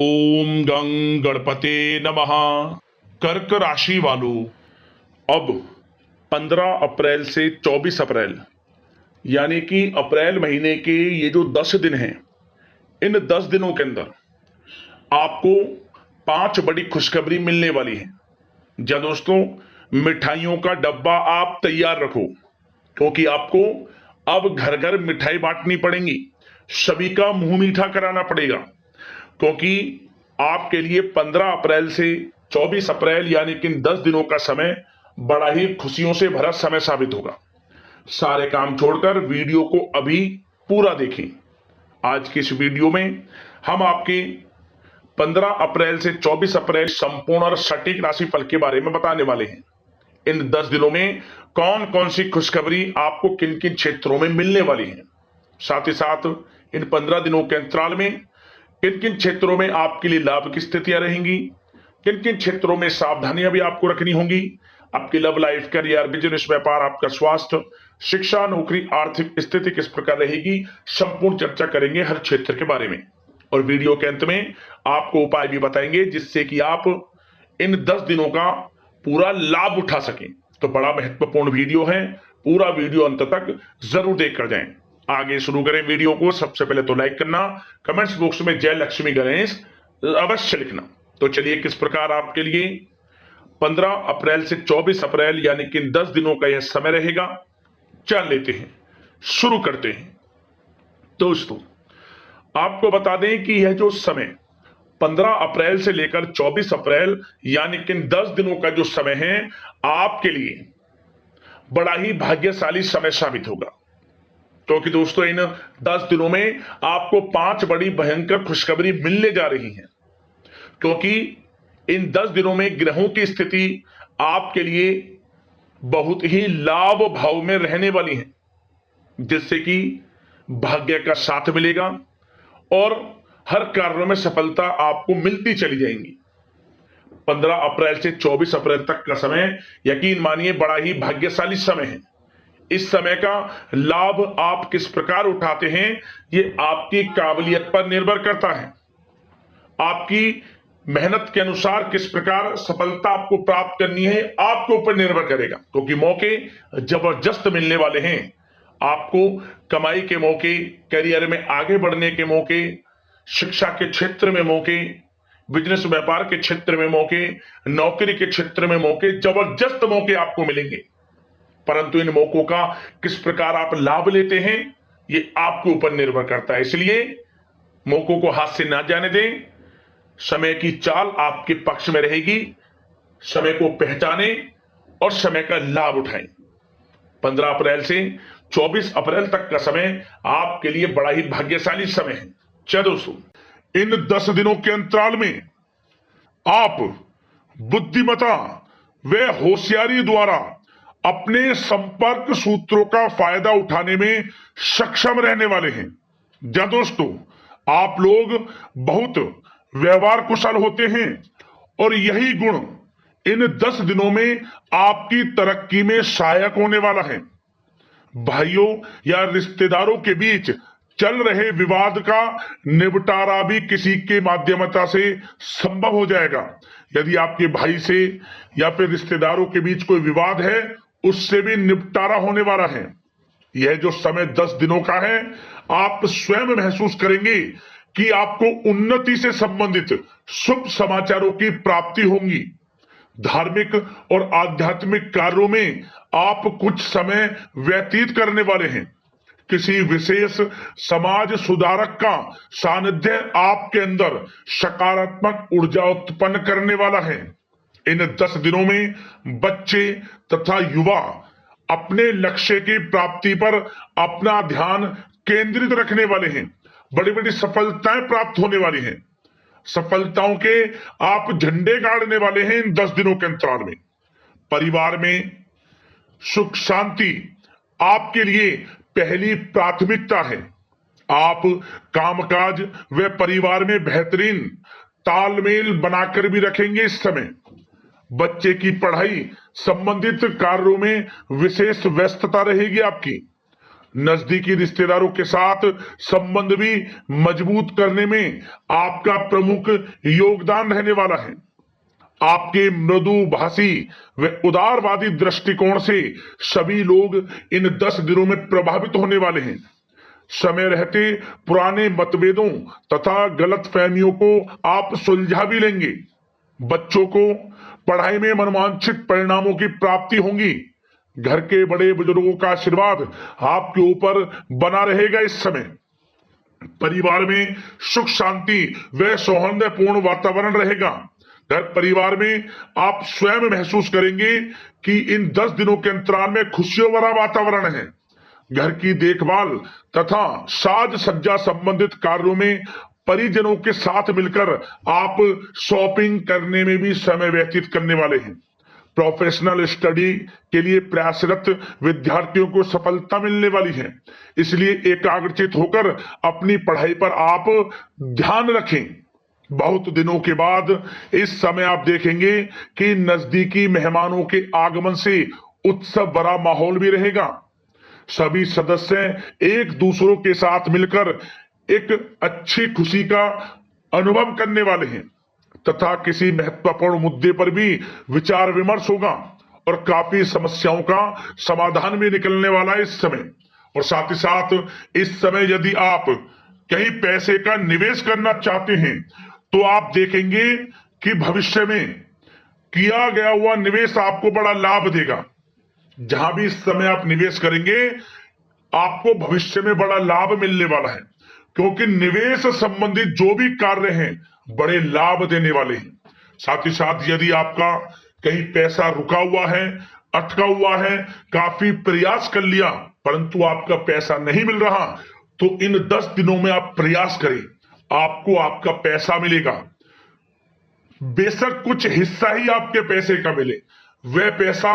ओम गं गणपते नमः। कर्क राशि वालों, अब 15 अप्रैल से 24 अप्रैल यानी कि अप्रैल महीने के ये जो 10 दिन हैं, इन 10 दिनों के अंदर आपको 5 बड़ी खुशखबरी मिलने वाली है। जा दोस्तों, मिठाइयों का डब्बा आप तैयार रखो, क्योंकि आपको अब घर घर मिठाई बांटनी पड़ेगी, सभी का मुंह मीठा कराना पड़ेगा। क्योंकि आपके लिए 15 अप्रैल से 24 अप्रैल यानी कि इन 10 दिनों का समय बड़ा ही खुशियों से भरा समय साबित होगा। सारे काम छोड़कर वीडियो को अभी पूरा देखें। आज की इस वीडियो में हम आपके 15 अप्रैल से 24 अप्रैल संपूर्ण और सटीक राशिफल के बारे में बताने वाले हैं। इन 10 दिनों में कौन कौन सी खुशखबरी आपको किन किन क्षेत्रों में मिलने वाली है, साथ ही साथ इन 15 दिनों के अंतराल में किन किन क्षेत्रों में आपके लिए लाभ की स्थितियां रहेंगी, किन किन क्षेत्रों में सावधानियां भी आपको रखनी होंगी, आपकी लव लाइफ, करियर, बिजनेस, व्यापार, आपका स्वास्थ्य, शिक्षा, नौकरी, आर्थिक स्थिति किस प्रकार रहेगी, संपूर्ण चर्चा करेंगे हर क्षेत्र के बारे में। और वीडियो के अंत में आपको उपाय भी बताएंगे जिससे कि आप इन 10 दिनों का पूरा लाभ उठा सकें। तो बड़ा महत्वपूर्ण वीडियो है, पूरा वीडियो अंत तक जरूर देख कर जाएं। आगे शुरू करें वीडियो को। सबसे पहले तो लाइक करना, कमेंट्स बॉक्स में जय लक्ष्मी गणेश अवश्य लिखना। तो चलिए, किस प्रकार आपके लिए 15 अप्रैल से 24 अप्रैल यानी कि 10 दिनों का यह समय रहेगा, जान लेते हैं, शुरू करते हैं। दोस्तों, आपको बता दें कि यह जो समय 15 अप्रैल से लेकर 24 अप्रैल यानी कि 10 दिनों का जो समय है, आपके लिए बड़ा ही भाग्यशाली समय साबित होगा। क्योंकि दोस्तों, इन 10 दिनों में आपको 5 बड़ी भयंकर खुशखबरी मिलने जा रही है। क्योंकि इन 10 दिनों में ग्रहों की स्थिति आपके लिए बहुत ही लाभ भाव में रहने वाली है, जिससे कि भाग्य का साथ मिलेगा और हर कार्यों में सफलता आपको मिलती चली जाएंगी। 15 अप्रैल से 24 अप्रैल तक का समय यकीन मानिए बड़ा ही भाग्यशाली समय है। इस समय का लाभ आप किस प्रकार उठाते हैं, ये आपकी काबिलियत पर निर्भर करता है। आपकी मेहनत के अनुसार किस प्रकार सफलता आपको प्राप्त करनी है, आपके ऊपर निर्भर करेगा। क्योंकि मौके जबरदस्त मिलने वाले हैं। आपको कमाई के मौके, करियर में आगे बढ़ने के मौके, शिक्षा के क्षेत्र में मौके, बिजनेस व्यापार के क्षेत्र में मौके, नौकरी के क्षेत्र में मौके, जबरदस्त मौके आपको मिलेंगे। परंतु इन मौकों का किस प्रकार आप लाभ लेते हैं, ये आपके ऊपर निर्भर करता है। इसलिए मौकों को हाथ से ना जाने दें। समय की चाल आपके पक्ष में रहेगी। समय को पहचाने और समय का लाभ उठाएं। 15 अप्रैल से 24 अप्रैल तक का समय आपके लिए बड़ा ही भाग्यशाली समय है। चलो दोस्तों, इन 10 दिनों के अंतराल में आप बुद्धिमता व होशियारी द्वारा अपने संपर्क सूत्रों का फायदा उठाने में सक्षम रहने वाले हैं। जहां दोस्तों, आप लोग बहुत व्यवहार कुशल होते हैं और यही गुण इन 10 दिनों में आपकी तरक्की में सहायक होने वाला है। भाइयों या रिश्तेदारों के बीच चल रहे विवाद का निपटारा भी किसी के माध्यमता से संभव हो जाएगा। यदि आपके भाई से या फिर रिश्तेदारों के बीच कोई विवाद है, उससे भी निपटारा होने वाला है। यह जो समय 10 दिनों का है, आप स्वयं महसूस करेंगे कि आपको उन्नति से संबंधित शुभ समाचारों की प्राप्ति होगी। धार्मिक और आध्यात्मिक कार्यों में आप कुछ समय व्यतीत करने वाले हैं। किसी विशेष समाज सुधारक का सानिध्य आपके अंदर सकारात्मक ऊर्जा उत्पन्न करने वाला है। इन 10 दिनों में बच्चे तथा युवा अपने लक्ष्य की प्राप्ति पर अपना ध्यान केंद्रित रखने वाले हैं। बड़ी बड़ी सफलताएं प्राप्त होने वाली हैं। सफलताओं के आप झंडे गाड़ने वाले हैं इन 10 दिनों के अंतराल में। परिवार में सुख शांति आपके लिए पहली प्राथमिकता है। आप कामकाज व परिवार में बेहतरीन तालमेल बनाकर भी रखेंगे। इस समय बच्चे की पढ़ाई संबंधित कार्यों में विशेष व्यस्तता रहेगी आपकी। नजदीकी रिश्तेदारों के साथ संबंध भी मजबूत करने में आपका प्रमुख योगदान रहने वाला है। आपके मृदु भाषी व उदारवादी दृष्टिकोण से सभी लोग इन 10 दिनों में प्रभावित होने वाले हैं। समय रहते पुराने मतभेदों तथा गलतफहमियों को आप सुलझा भी लेंगे। बच्चों को पढ़ाई में मनवांछित परिणामों की प्राप्ति होगी। घर के बड़े बुजुर्गों का आशीर्वाद आपके ऊपर बना रहेगा। इस समय परिवार में सुख शांति व सौहार्दपूर्ण वातावरण रहेगा। घर परिवार में आप स्वयं महसूस करेंगे कि इन 10 दिनों के अंतराल में खुशियों भरा वातावरण है। घर की देखभाल तथा साज सज्जा संबंधित कार्यों में परिजनों के साथ मिलकर आप शॉपिंग करने में भी समय व्यतीत करने वाले हैं। प्रोफेशनल स्टडी के लिए प्रयासरत विद्यार्थियों को सफलता मिलने वाली है, इसलिए एकाग्रचित होकर अपनी पढ़ाई पर आप ध्यान रखें। बहुत दिनों के बाद इस समय आप देखेंगे कि नजदीकी मेहमानों के आगमन से उत्सव भरा माहौल भी रहेगा। सभी सदस्य एक दूसरों के साथ मिलकर एक अच्छी खुशी का अनुभव करने वाले हैं तथा किसी महत्वपूर्ण मुद्दे पर भी विचार विमर्श होगा और काफी समस्याओं का समाधान भी निकलने वाला है इस समय। और साथ ही साथ इस समय यदि आप कहीं पैसे का निवेश करना चाहते हैं तो आप देखेंगे कि भविष्य में किया गया हुआ निवेश आपको बड़ा लाभ देगा। जहां भी इस समय आप निवेश करेंगे आपको भविष्य में बड़ा लाभ मिलने वाला है, क्योंकि निवेश संबंधित जो भी कार्य हैं बड़े लाभ देने वाले हैं। साथ ही साथ यदि आपका कहीं पैसा रुका हुआ है, अटका हुआ है, काफी प्रयास कर लिया परंतु आपका पैसा नहीं मिल रहा, तो इन 10 दिनों में आप प्रयास करें, आपको आपका पैसा मिलेगा। बेशक कुछ हिस्सा ही आपके पैसे का मिले, वह पैसा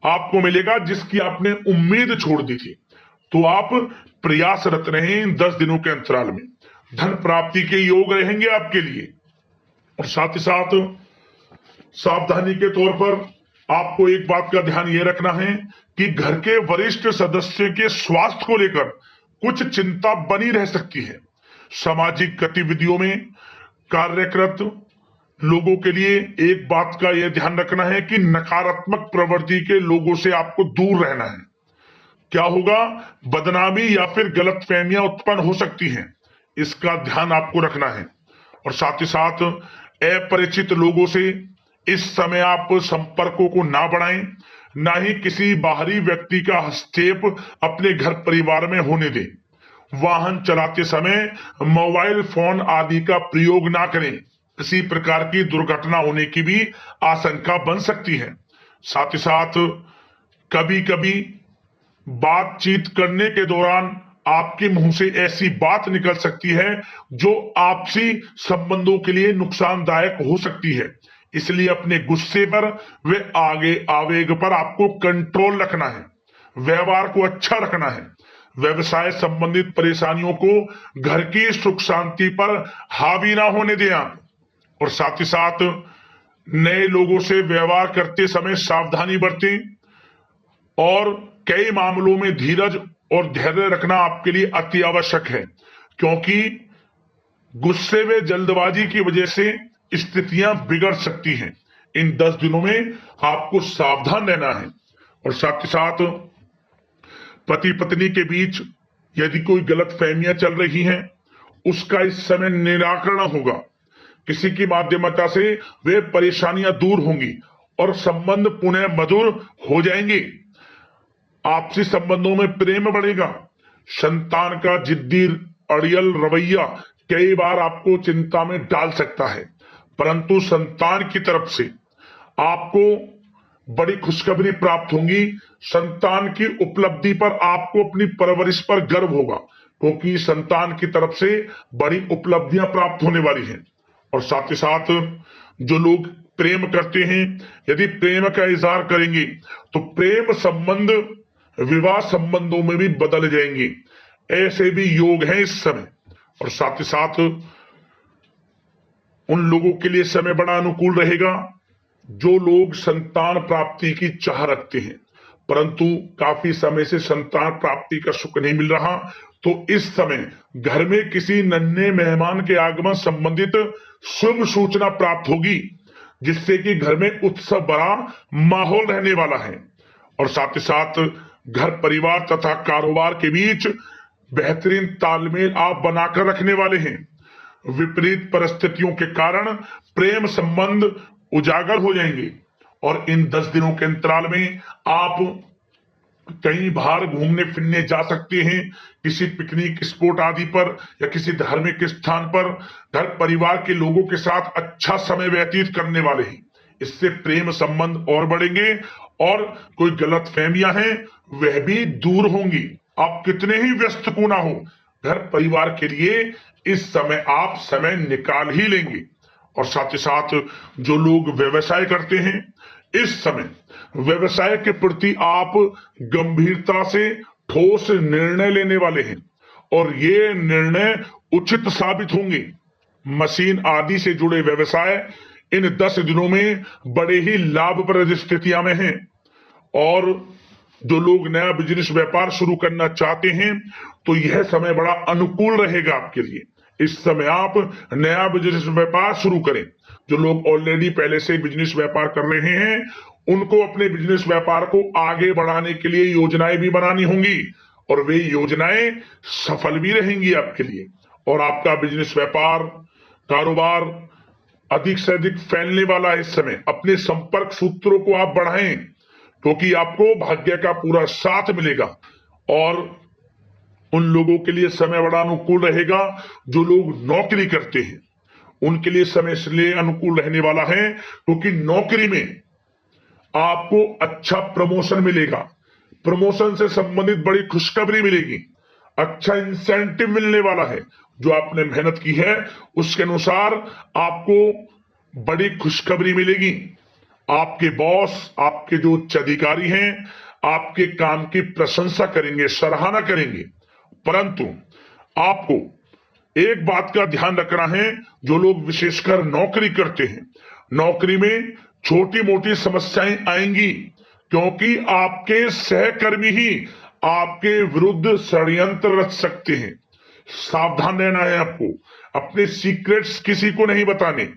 आपको मिलेगा जिसकी आपने उम्मीद छोड़ दी थी। तो आप प्रयासरत रहें इन 10 दिनों के अंतराल में। धन प्राप्ति के योग रहेंगे आपके लिए। और साथ ही साथ सावधानी के तौर पर आपको एक बात का ध्यान यह रखना है कि घर के वरिष्ठ सदस्य के स्वास्थ्य को लेकर कुछ चिंता बनी रह सकती है। सामाजिक गतिविधियों में कार्यरत लोगों के लिए एक बात का यह ध्यान रखना है कि नकारात्मक प्रवृत्ति के लोगों से आपको दूर रहना है। क्या होगा, बदनामी या फिर गलतफहमियां उत्पन्न हो सकती हैं, इसका ध्यान आपको रखना है। और साथ ही साथ अपरिचित लोगों से इस समय आप संपर्कों को ना बढ़ाएं, ना ही किसी बाहरी व्यक्ति का हस्तक्षेप अपने घर परिवार में होने दें। वाहन चलाते समय मोबाइल फोन आदि का प्रयोग ना करें, किसी प्रकार की दुर्घटना होने की भी आशंका बन सकती है। साथ ही साथ कभी कभी बातचीत करने के दौरान आपके मुंह से ऐसी बात निकल सकती है जो आपसी संबंधों के लिए नुकसानदायक हो सकती है, इसलिए अपने गुस्से पर व आगे आवेग पर आपको कंट्रोल रखना है। व्यवहार को अच्छा रखना है। व्यवसाय संबंधित परेशानियों को घर की सुख शांति पर हावी ना होने दें आप। और साथ ही साथ नए लोगों से व्यवहार करते समय सावधानी बरतें और कई मामलों में धीरज और धैर्य रखना आपके लिए अति आवश्यक है, क्योंकि गुस्से व जल्दबाजी की वजह से स्थितियां बिगड़ सकती हैं। इन 10 दिनों में आपको सावधान रहना है। और साथ ही साथ पति पत्नी के बीच यदि कोई गलत फहमियां चल रही हैं उसका इस समय निराकरण होगा। किसी की माध्यमता से वे परेशानियां दूर होंगी और संबंध पुनः मधुर हो जाएंगे। आपसी संबंधों में प्रेम बढ़ेगा। संतान का जिद्दी अड़ियल रवैया कई बार आपको चिंता में डाल सकता है, परंतु संतान की तरफ से आपको बड़ी खुशखबरी प्राप्त होगी। संतान की उपलब्धि पर आपको अपनी परवरिश पर गर्व होगा, क्योंकि संतान की तरफ से बड़ी उपलब्धियां प्राप्त होने वाली हैं। और साथ ही साथ जो लोग प्रेम करते हैं यदि प्रेम का इजहार करेंगे तो प्रेम संबंध विवाह संबंधों में भी बदल जाएंगे। ऐसे भी योग हैं इस समय। और साथ ही साथ उन लोगों के लिए समय बड़ा अनुकूल रहेगा जो लोग संतान प्राप्ति की चाह रखते हैं, परंतु काफी समय से संतान प्राप्ति का सुख नहीं मिल रहा, तो इस समय घर में किसी नन्हे मेहमान के आगमन संबंधित शुभ सूचना प्राप्त होगी, जिससे कि घर में उत्सव भरा माहौल रहने वाला है। और साथ ही साथ घर परिवार तथा कारोबार के बीच बेहतरीन तालमेल आप बनाकर रखने वाले हैं। विपरीत परिस्थितियों के कारण प्रेम संबंध उजागर हो जाएंगे और इन 10 दिनों के अंतराल में आप कहीं बाहर घूमने फिरने जा सकते हैं, किसी पिकनिक स्पॉट आदि पर या किसी धार्मिक स्थान पर घर परिवार के लोगों के साथ अच्छा समय व्यतीत करने वाले हैं। इससे प्रेम संबंध और बढ़ेंगे और कोई गलत फहमियां हैं वह भी दूर होंगी। आप कितने ही व्यस्त क्यों ना हो, घर परिवार के लिए इस समय आप समय निकाल ही लेंगे। और साथ ही साथ जो लोग व्यवसाय करते हैं, इस समय व्यवसाय के प्रति आप गंभीरता से ठोस निर्णय लेने वाले हैं और ये निर्णय उचित साबित होंगे। मशीन आदि से जुड़े व्यवसाय इन 10 दिनों में बड़े ही लाभप्रद स्थितियां में हैं और जो लोग नया बिजनेस व्यापार शुरू करना चाहते हैं तो यह समय बड़ा अनुकूल रहेगा आपके लिए। इस समय आप नया बिजनेस व्यापार शुरू करें। जो लोग ऑलरेडी पहले से बिजनेस व्यापार कर रहे हैं उनको अपने बिजनेस व्यापार को आगे बढ़ाने के लिए योजनाएं भी बनानी होंगी और वे योजनाएं सफल भी रहेंगी आपके लिए और आपका बिजनेस व्यापार कारोबार अधिक से अधिक फैलने वाला है। इस समय अपने संपर्क सूत्रों को आप बढ़ाएं क्योंकि आपको भाग्य का पूरा साथ मिलेगा और उन लोगों के लिए समय बड़ा अनुकूल रहेगा जो लोग नौकरी करते हैं। उनके लिए समय इसलिए अनुकूल रहने वाला है क्योंकि नौकरी में आपको अच्छा प्रमोशन मिलेगा, प्रमोशन से संबंधित बड़ी खुशखबरी मिलेगी, अच्छा इंसेंटिव मिलने वाला है। जो आपने मेहनत की है उसके अनुसार आपको बड़ी खुशखबरी मिलेगी। आपके बॉस, आपके जो उच्च अधिकारी हैं आपके काम की प्रशंसा करेंगे, सराहना करेंगे। परंतु आपको एक बात का ध्यान रखना है, जो लोग विशेषकर नौकरी करते हैं, नौकरी में छोटी मोटी समस्याएं आएंगी क्योंकि आपके सहकर्मी ही आपके विरुद्ध षड्यंत्र रच सकते हैं। सावधान रहना है आपको, अपने सीक्रेट्स किसी को नहीं बताने।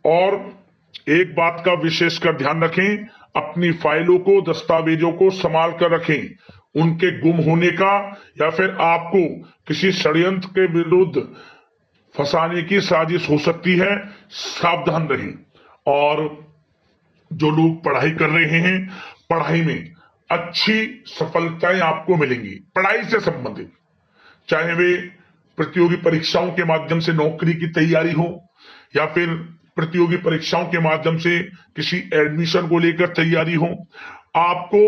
और एक बात का विशेषकर ध्यान रखें, अपनी फाइलों को दस्तावेजों को संभाल कर रखें। उनके गुम होने का या फिर आपको किसी षड्यंत्र के विरुद्ध फंसाने की साजिश हो सकती है, सावधान रहें। और जो लोग पढ़ाई कर रहे हैं पढ़ाई में अच्छी सफलताएं आपको मिलेंगी। पढ़ाई से संबंधित चाहे वे प्रतियोगी परीक्षाओं के माध्यम से नौकरी की तैयारी हो या फिर प्रतियोगी परीक्षाओं के माध्यम से किसी एडमिशन को लेकर तैयारी हो, आपको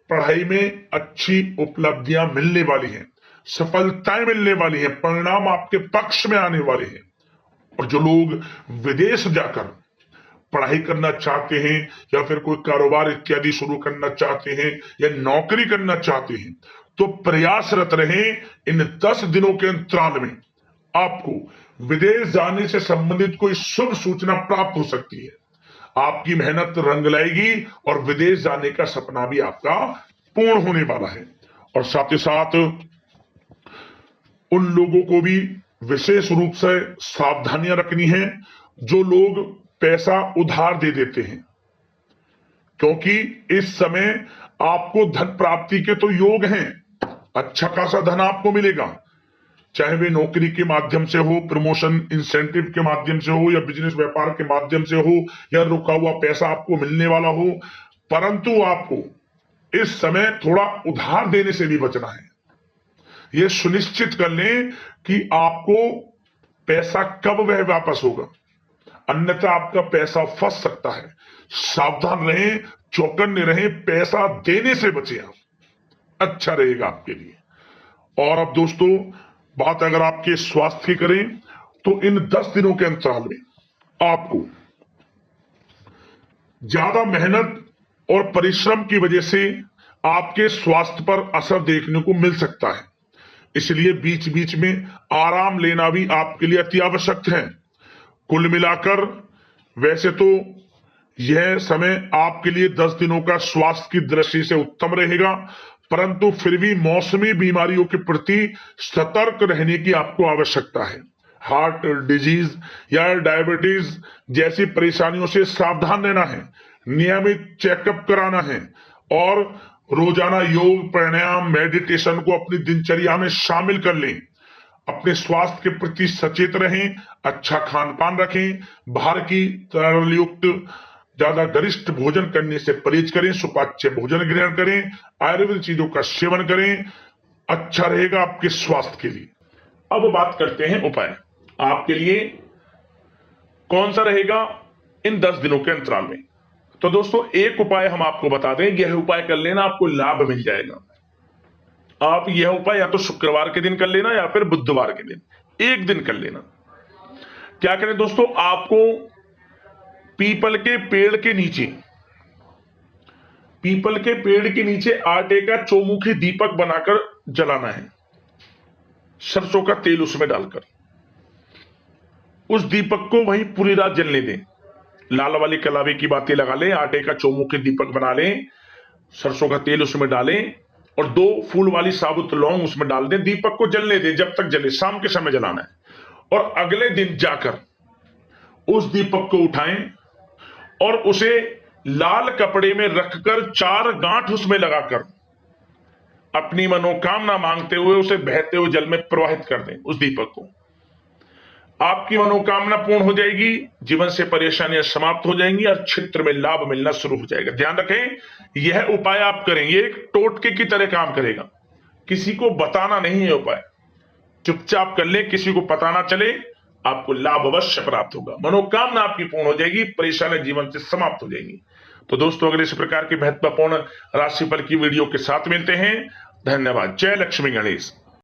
पढ़ाई में अच्छी उपलब्धियां मिलने वाली हैं, सफलताएं मिलने वाली हैं, परिणाम आपके पक्ष में आने वाले हैं। और जो लोग विदेश जाकर पढ़ाई करना चाहते हैं या फिर कोई कारोबार इत्यादि शुरू करना चाहते हैं या नौकरी करना चाहते हैं तो प्रयासरत रहें। इन 10 दिनों के अंतराल में आपको विदेश जाने से संबंधित कोई शुभ सूचना प्राप्त हो सकती है। आपकी मेहनत रंग लाएगी और विदेश जाने का सपना भी आपका पूर्ण होने वाला है। और साथ ही साथ उन लोगों को भी विशेष रूप से सावधानियां रखनी है जो लोग पैसा उधार दे देते हैं, क्योंकि इस समय आपको धन प्राप्ति के तो योग हैं, अच्छा खासा धन आपको मिलेगा, चाहे वे नौकरी के माध्यम से हो, प्रमोशन इंसेंटिव के माध्यम से हो या बिजनेस व्यापार के माध्यम से हो या रुका हुआ पैसा आपको मिलने वाला हो। परंतु आपको इस समय थोड़ा उधार देने से भी बचना है। यह सुनिश्चित कर लें कि आपको पैसा कब वह वापस होगा, अन्यथा आपका पैसा फंस सकता है। सावधान रहें, चौकन्ने रहें, पैसा देने से बचे आप, अच्छा रहेगा आपके लिए। और अब दोस्तों बात अगर आपके स्वास्थ्य की करें तो इन 10 दिनों के अंतराल में आपको ज्यादा मेहनत और परिश्रम की वजह से आपके स्वास्थ्य पर असर देखने को मिल सकता है, इसलिए बीच बीच में आराम लेना भी आपके लिए अति आवश्यक है। कुल मिलाकर वैसे तो यह समय आपके लिए 10 दिनों का स्वास्थ्य की दृष्टि से उत्तम रहेगा, परंतु फिर भी मौसमी बीमारियों के प्रति सतर्क रहने की आपको आवश्यकता है। हार्ट डिजीज या डायबिटीज जैसी परेशानियों से सावधान रहना है, नियमित चेकअप कराना है और रोजाना योग, प्राणायाम, मेडिटेशन को अपनी दिनचर्या में शामिल कर लें। अपने स्वास्थ्य के प्रति सचेत रहें, अच्छा खान पान रखें, बाहर की तरल युक्त ज्यादा गरिष्ठ भोजन करने से परहेज करें, सुपाच्य भोजन ग्रहण करें, आयुर्वेदिक चीजों का सेवन करें, अच्छा रहेगा आपके स्वास्थ्य के लिए। अब बात करते हैं उपाय आपके लिए कौन सा रहेगा इन 10 दिनों के अंतराल में। तो दोस्तों एक उपाय हम आपको बता दें, यह उपाय कर लेना आपको लाभ मिल जाएगा। आप यह उपाय या तो शुक्रवार के दिन कर लेना या फिर बुधवार के दिन, एक दिन कर लेना। क्या करें दोस्तों, आपको पीपल के पेड़ के नीचे आटे का चौमुखी दीपक बनाकर जलाना है, सरसों का तेल उसमें डालकर। उस दीपक को वहीं पूरी रात जलने दें। लाल वाली कलावे की बाती लगा लें, आटे का चौमुखी दीपक बना लें, सरसों का तेल उसमें डालें और 2 फूल वाली साबुत लौंग उसमें डाल दें। दीपक को जलने दें जब तक जले, शाम के समय जलाना है। और अगले दिन जाकर उस दीपक को उठाएं और उसे लाल कपड़े में रखकर 4 गांठ उसमें लगाकर अपनी मनोकामना मांगते हुए उसे बहते हुए जल में प्रवाहित कर दें। उस दीपक को आपकी मनोकामना पूर्ण हो जाएगी, जीवन से परेशानियां समाप्त हो जाएंगी और क्षेत्र में लाभ मिलना शुरू हो जाएगा। ध्यान रखें, यह उपाय आप करें, यह एक टोटके की तरह काम करेगा। किसी को बताना नहीं है उपाय, चुपचाप कर ले, किसी को पता ना चले, आपको लाभ अवश्य प्राप्त होगा, मनोकामना आपकी पूर्ण हो जाएगी, परेशानियां जीवन से समाप्त हो जाएंगी। तो दोस्तों अगले इस प्रकार की महत्वपूर्ण राशिफल की वीडियो के साथ मिलते हैं। धन्यवाद। जय लक्ष्मी गणेश।